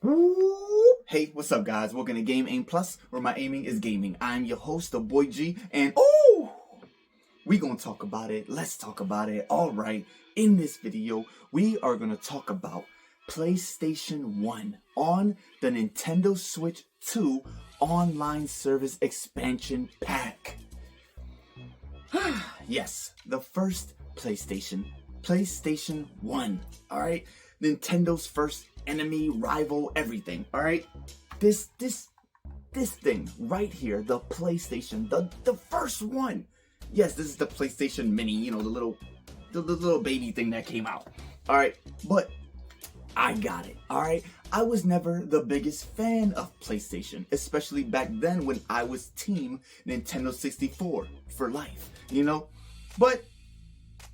Hey, what's up guys? Welcome to Game Aim Plus, where my aiming is gaming. I'm your host, the boy G, and we gonna talk about it. Let's talk about it. Alright, in this video, we are gonna talk about PlayStation 1 on the Nintendo Switch 2 online service expansion pack. Yes, the first PlayStation 1, alright? Nintendo's first enemy, rival, everything, alright? This thing right here, the PlayStation, the first one. Yes, this is the PlayStation Mini, you know, the little baby thing that came out. Alright, but I got it, alright? I was never the biggest fan of PlayStation, especially back then when I was team Nintendo 64 for life, you know? But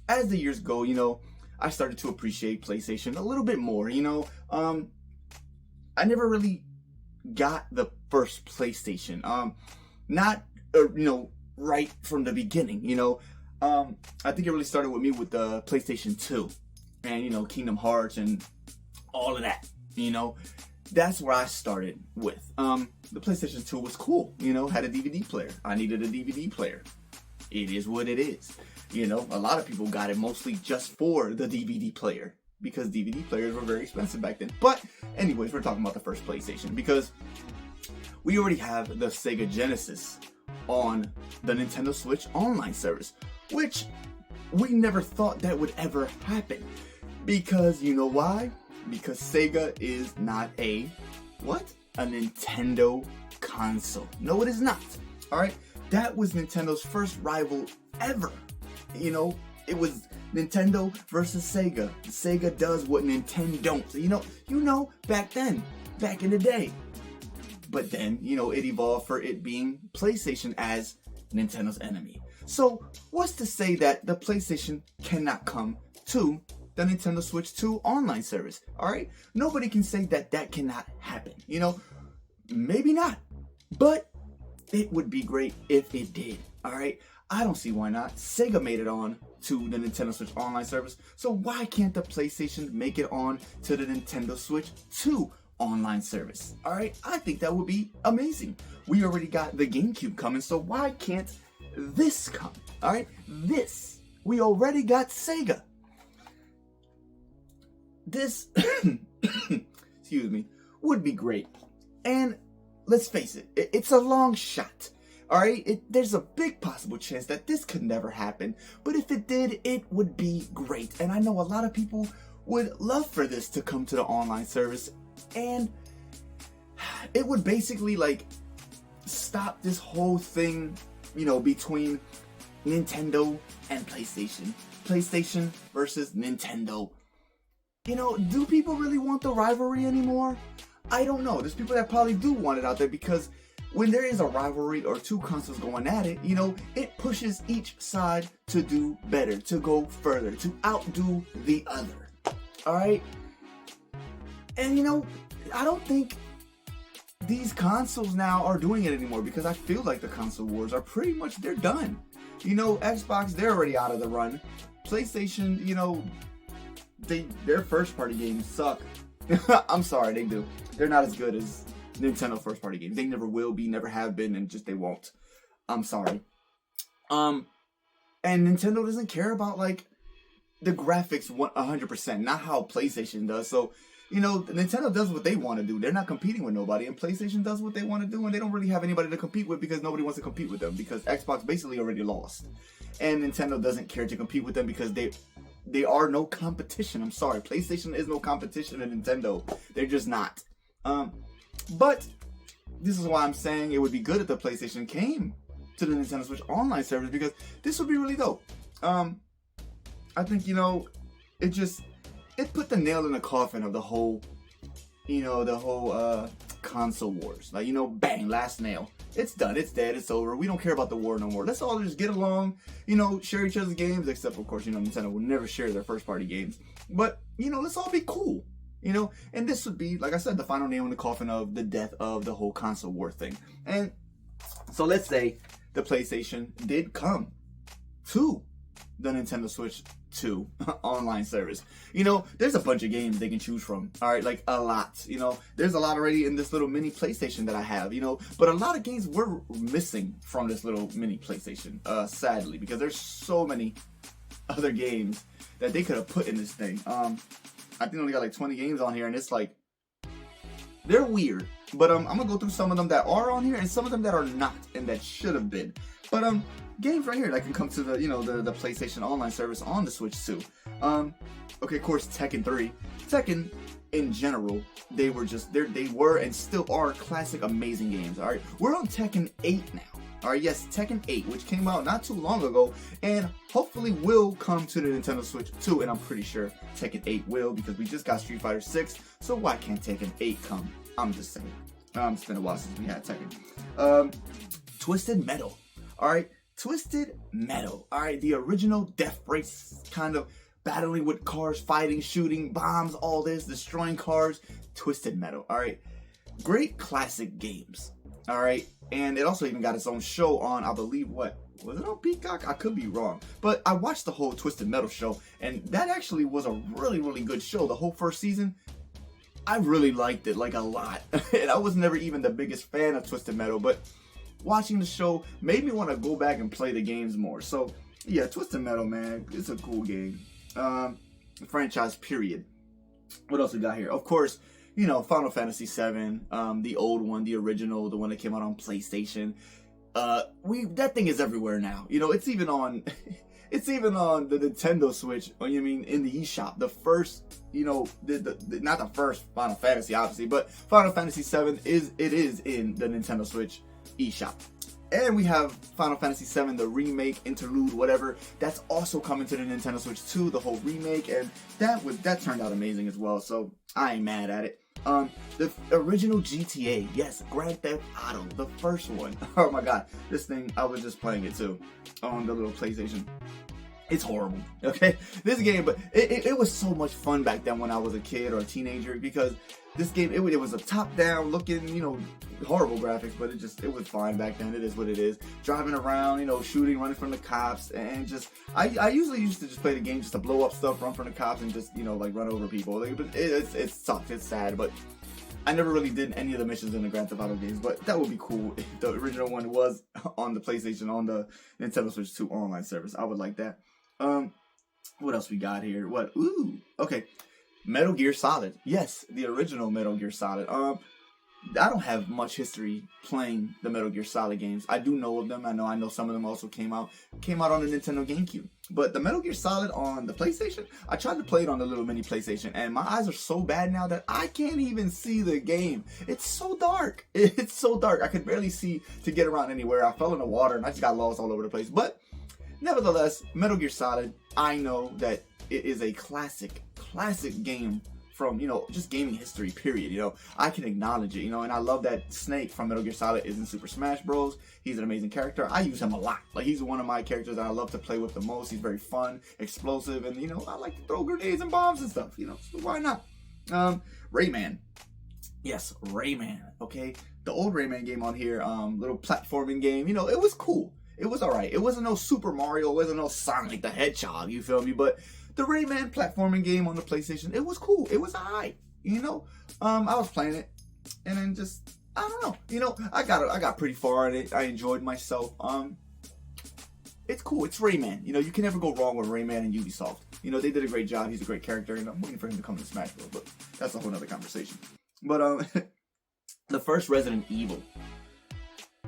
as the years go, you know, I started to appreciate PlayStation a little bit more, you know? I never really got the first PlayStation, not, you know, right from the beginning, you know? I think it really started with me with the PlayStation 2 and, you know, Kingdom Hearts and all of that, you know? That's where I started with. The PlayStation 2 was cool, you know, had a DVD player. I needed a DVD player. It is what it is. You know, a lot of people got it mostly just for the DVD player because DVD players were very expensive back then. But anyways, we're talking about the first PlayStation because we already have the Sega Genesis on the Nintendo Switch online service, which we never thought that would ever happen. Because you know why? Because Sega is not a Nintendo console. No, it is not. Alright? That was Nintendo's first rival ever. You know, it was Nintendo versus Sega. Sega does what Nintendo don't. You know, back then, back in the day. But then, you know, it evolved for it being PlayStation as Nintendo's enemy. So, what's to say that the PlayStation cannot come to the Nintendo Switch 2 online service? Alright? Nobody can say that that cannot happen. You know, maybe not. But it would be great if it did. Alright? I don't see why not. Sega made it on to the Nintendo Switch online service, so why can't the PlayStation make it on to the Nintendo Switch 2 online service? Alright, I think that would be amazing. We already got the GameCube coming, so why can't this come? Alright, we already got Sega. This, excuse me, would be great. And let's face it, it's a long shot. Alright, there's a big possible chance that this could never happen, but if it did, it would be great. And I know a lot of people would love for this to come to the online service, and it would basically like stop this whole thing, you know, between Nintendo and PlayStation. PlayStation versus Nintendo. You know, do people really want the rivalry anymore? I don't know. There's people that probably do want it out there because when there is a rivalry or two consoles going at it, you know, it pushes each side to do better, to go further, to outdo the other. Alright? And you know, I don't think these consoles now are doing it anymore because I feel like the console wars are pretty much, they're done. You know, Xbox, they're already out of the run. PlayStation, you know, their first party games suck. I'm sorry, they do. They're not as good as Nintendo first party games. They never will be, never have been, and just they won't. I'm sorry. And Nintendo doesn't care about like the graphics 100%, not how PlayStation does. So, you know, Nintendo does what they want to do. They're not competing with nobody, and PlayStation does what they want to do, and they don't really have anybody to compete with because nobody wants to compete with them because Xbox basically already lost. And Nintendo doesn't care to compete with them because they are no competition. I'm sorry. PlayStation is no competition to Nintendo. They're just not. But this is why I'm saying it would be good if the PlayStation came to the Nintendo Switch online service because this would be really dope. I think, you know, it put the nail in the coffin of the whole, you know, the whole console wars. Like, you know, bang, last nail. It's done. It's dead. It's over. We don't care about the war no more. Let's all just get along, you know, share each other's games, except, of course, you know, Nintendo will never share their first-party games. But, you know, let's all be cool, you know? And this would be, like I said, the final nail in the coffin of the death of the whole console war thing. And so let's say the PlayStation did come to the Nintendo Switch 2 online service. You know, there's a bunch of games they can choose from. All right, like a lot. You know, there's a lot already in this little mini PlayStation that I have. You know, but a lot of games were missing from this little mini PlayStation, sadly, because there's so many other games that they could have put in this thing. I think they only got like 20 games on here, and it's like, they're weird. But I'm gonna go through some of them that are on here and some of them that are not and that should have been. But games right here that can come to the, you know, the PlayStation Online service on the Switch too. Okay, of course, Tekken 3. Tekken in general, they were and still are classic amazing games. All right, we're on Tekken 8 now. All right, yes, Tekken 8, which came out not too long ago, and hopefully will come to the Nintendo Switch too, and I'm pretty sure Tekken 8 will, because we just got Street Fighter 6, so why can't Tekken 8 come? I'm just saying. It's been a while since we had Tekken. Twisted Metal. All right, Twisted Metal. All right, the original Death Race, kind of battling with cars, fighting, shooting, bombs, all this, destroying cars. Twisted Metal. All right, great classic games. All right, and it also even got its own show on, I believe, what was it on Peacock? I could be wrong, but I watched the whole Twisted Metal show, and that actually was a really, really good show. The whole first season, I really liked it, like a lot. And I was never even the biggest fan of Twisted Metal, but watching the show made me want to go back and play the games more. So yeah, Twisted Metal, man, it's a cool game. Franchise, period. What else we got here? Of course, you know, Final Fantasy VII, the old one, the original, the one that came out on PlayStation. That thing is everywhere now. You know, it's even on it's even on the Nintendo Switch. You mean in the eShop? The first, you know, not the first Final Fantasy, obviously, but Final Fantasy VII is in the Nintendo Switch eShop. And we have Final Fantasy VII, the remake, interlude, whatever. That's also coming to the Nintendo Switch too, the whole remake, and that turned out amazing as well. So I ain't mad at it. The original GTA, yes, Grand Theft Auto, the first one. Oh my god, this thing, I was just playing it too on the little PlayStation. It's horrible, okay? This game, but it was so much fun back then when I was a kid or a teenager, because this game, it was a top-down looking, you know, horrible graphics, but it was fine back then. It is what it is. Driving around, you know, shooting, running from the cops, and just, I usually used to just play the game just to blow up stuff, run from the cops, and just, you know, like run over people. Like, but it sucks, it's sad, but I never really did any of the missions in the Grand Theft Auto games, but that would be cool if the original one was on the PlayStation, on the Nintendo Switch 2 online service. I would like that. What else we got here? What? Ooh, okay. Metal Gear Solid. Yes, the original Metal Gear Solid. I don't have much history playing the Metal Gear Solid games. I do know of them. I know some of them also came out on the Nintendo GameCube. But the Metal Gear Solid on the PlayStation, I tried to play it on the little mini PlayStation, and my eyes are so bad now that I can't even see the game. It's so dark. It's so dark. I could barely see to get around anywhere. I fell in the water, and I just got lost all over the place. But nevertheless, Metal Gear Solid, I know that it is a classic game from, you know, just gaming history, period. You know, I can acknowledge it, you know, and I love that Snake from Metal Gear Solid is in Super Smash Bros. He's an amazing character. I use him a lot. Like, he's one of my characters that I love to play with the most. He's very fun, explosive, and, you know, I like to throw grenades and bombs and stuff, you know, so why not? Rayman. Yes, Rayman, okay? The old Rayman game on here, little platforming game, you know, it was cool. It was alright. It wasn't no Super Mario, it wasn't no Sonic the Hedgehog, you feel me? But the Rayman platforming game on the PlayStation, it was cool. It was alright, you know? I was playing it, and then just, I don't know. You know, I got pretty far in it. I enjoyed myself. It's cool. It's Rayman. You know, you can never go wrong with Rayman and Ubisoft. You know, they did a great job. He's a great character, and I'm waiting for him to come to Smash Bros. But that's a whole other conversation. But, the first Resident Evil.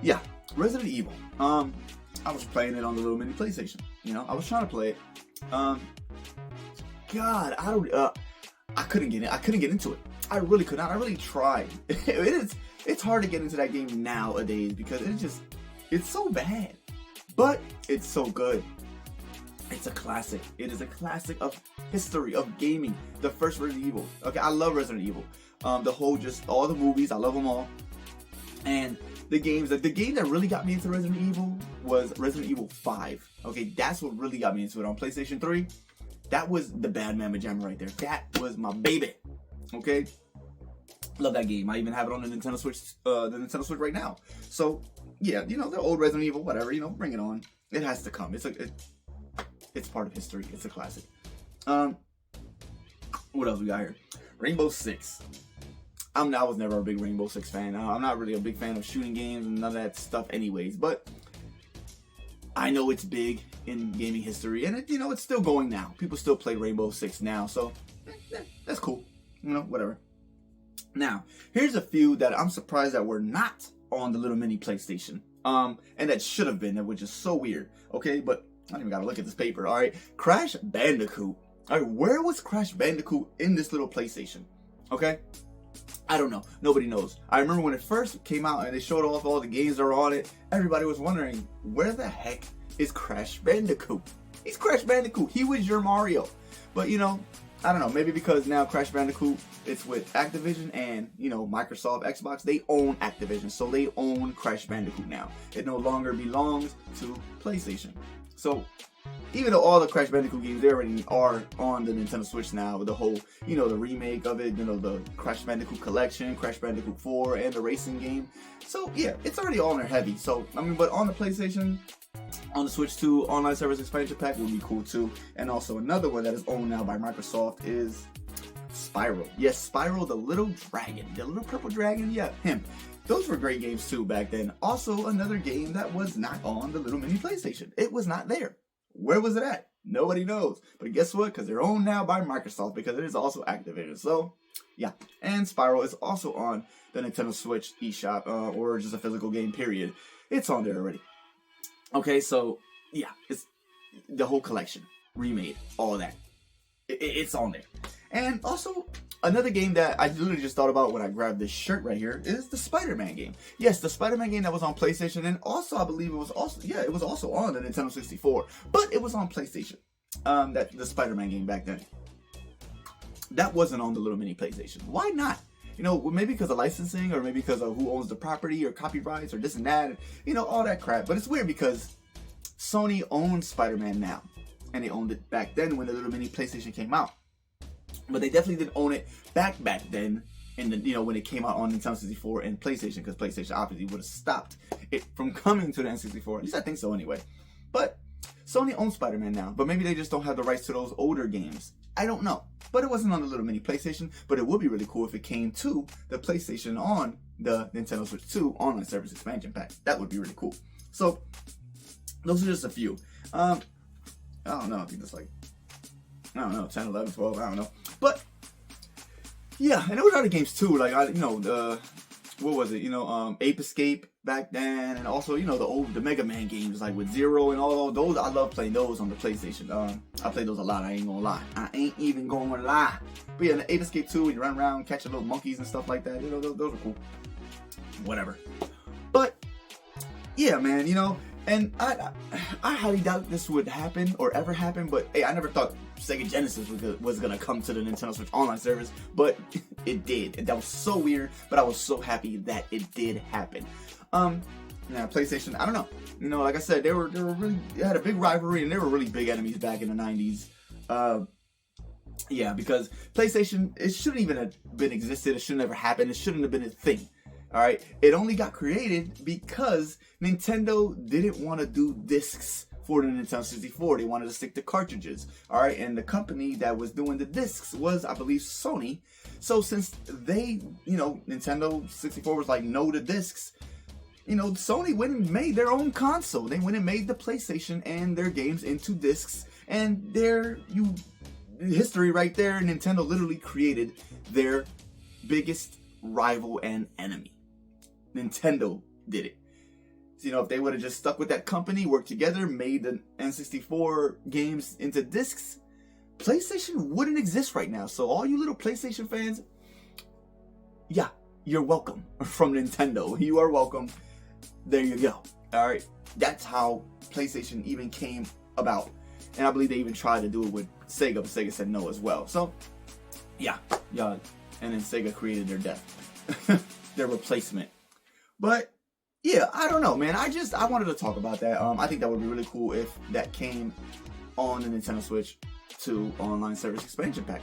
Yeah, Resident Evil. I was playing it on the little mini PlayStation. You know, I was trying to play it. God, I couldn't get in. I couldn't get into it. I really could not. I really tried. It's hard to get into that game nowadays because it's so bad. But it's so good. It's a classic. It is a classic of history, of gaming. The first Resident Evil. Okay, I love Resident Evil. All the movies, I love them all. And the game that really got me into Resident Evil was Resident Evil 5. Okay, that's what really got me into it on PlayStation 3. That was the Bad Mama Jamma right there. That was my baby. Okay, love that game. I even have it on the Nintendo Switch right now. So yeah, you know, the old Resident Evil, whatever. You know, bring it on. It has to come. It's part of history. It's a classic. Um, what else we got here? Rainbow Six. I was never a big Rainbow Six fan. I'm not really a big fan of shooting games and none of that stuff anyways, but I know it's big in gaming history, and it's still going now. People still play Rainbow Six now, so that's cool. Whatever. Now, here's a few that I'm surprised that were not on the little mini PlayStation. And that should have been, which is so weird. Okay, but I don't even gotta look at this paper. All right, Crash Bandicoot. All right, where was Crash Bandicoot in this little PlayStation? Okay, I don't know. Nobody knows. I remember when it first came out and they showed off all the games that are on it. Everybody was wondering, where the heck is Crash Bandicoot? He's Crash Bandicoot. He was your Mario. But I don't know. Maybe because now Crash Bandicoot, it's with Activision and Microsoft, Xbox. They own Activision, so they own Crash Bandicoot now. It no longer belongs to PlayStation. So even though all the Crash Bandicoot games, they already are on the Nintendo Switch now, with the whole, the remake of it, the Crash Bandicoot Collection, Crash Bandicoot 4, and the racing game. So yeah, it's already on there heavy. So but on the PlayStation, on the Switch 2, Online Service Expansion Pack would be cool too. And also another one that is owned now by Microsoft is Spyro. Yes, Spyro the little dragon, the little purple dragon, yeah, him. Those were great games too back then. Also another game that was not on the little mini PlayStation. It was not there. Where was it at? Nobody knows. But guess what? Because they're owned now by Microsoft, because it is also Activision. So, yeah. And Spyro is also on the Nintendo Switch eShop, or just a physical game, period. It's on there already. Okay, so, yeah. It's the whole collection. Remade. All that. It's on there. And also, another game that I literally just thought about when I grabbed this shirt right here is the Spider-Man game. Yes, the Spider-Man game that was on PlayStation, and also I believe it was also on the Nintendo 64, but it was on PlayStation. The Spider-Man game back then. That wasn't on the little mini PlayStation. Why not? Maybe because of licensing, or maybe because of who owns the property or copyrights or this and that, all that crap. But it's weird because Sony owns Spider-Man now, and they owned it back then when the little mini PlayStation came out. But they definitely didn't own it back then in the when it came out on Nintendo 64 and PlayStation, because PlayStation obviously would have stopped it from coming to the N64. At least I think so anyway. But Sony owns Spider-Man now, but maybe they just don't have the rights to those older games. I don't know. But it wasn't on the little mini PlayStation, but it would be really cool if it came to the PlayStation on the Nintendo Switch 2 Online Service Expansion Pack. That would be really cool. So those are just a few. I don't know. I think that's 10, 11, 12, I don't know. But yeah, and there was other games too, like what was it? Ape Escape back then, and also the Mega Man games like with Zero and all those. I love playing those on the PlayStation. I played those a lot. I ain't gonna lie. But yeah, the Ape Escape 2, when you run around catching little monkeys and stuff like that. Those are cool. Whatever. But yeah, man. And I highly doubt this would happen or ever happen, but hey, I never thought Sega Genesis was gonna come to the Nintendo Switch Online service, but it did. And that was so weird, but I was so happy that it did happen. Now PlayStation, I don't know. Like I said, they had a big rivalry, and they were really big enemies back in the 90s. Yeah, because PlayStation, it shouldn't even have been existed. It shouldn't have ever happened. It shouldn't have been a thing. All right, it only got created because Nintendo didn't want to do discs for the Nintendo 64. They wanted to stick to cartridges. All right, and the company that was doing the discs was, I believe, Sony. So since they, Nintendo 64 was like, no to discs, Sony went and made their own console. They went and made the PlayStation and their games into discs. And history right there, Nintendo literally created their biggest rival and enemy. Nintendo did it. So, if they would have just stuck with that company, worked together, made the N64 games into discs, PlayStation wouldn't exist right now. So all you little PlayStation fans, yeah, you're welcome from Nintendo. You are welcome. There you go. All right. That's how PlayStation even came about. And I believe they even tried to do it with Sega, but Sega said no as well. So, yeah. And then Sega created their death. Their replacement. But yeah, I don't know, man. I wanted to talk about that. I think that would be really cool if that came on the Nintendo Switch 2 Online Service Expansion Pack.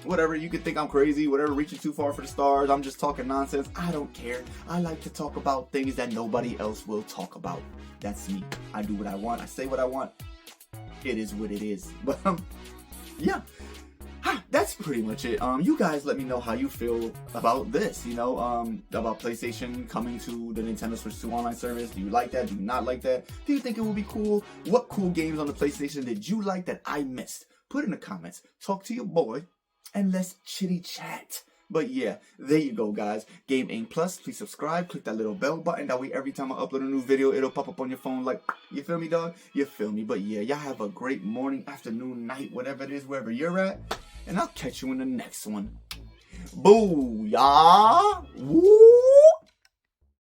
Whatever. You could think I'm crazy, whatever, reaching too far for the stars. I'm just talking nonsense. I don't care. I like to talk about things that nobody else will talk about. That's me. I do what I want. I say what I want. It is what it is. But yeah. That's pretty much it. You guys let me know how you feel about this, about PlayStation coming to the Nintendo Switch 2 online service. Do you like that? Do you not like that? Do you think it will be cool? What cool games on the PlayStation did you like that I missed? Put in the comments. Talk to your boy, and let's chitty chat. But yeah, there you go, guys. Game Aim Plus. Please subscribe. Click that little bell button. That way, every time I upload a new video, it'll pop up on your phone. Like, you feel me, dog? You feel me? But yeah, y'all have a great morning, afternoon, night, whatever it is, wherever you're at. And I'll catch you in the next one. Booyah! Woo!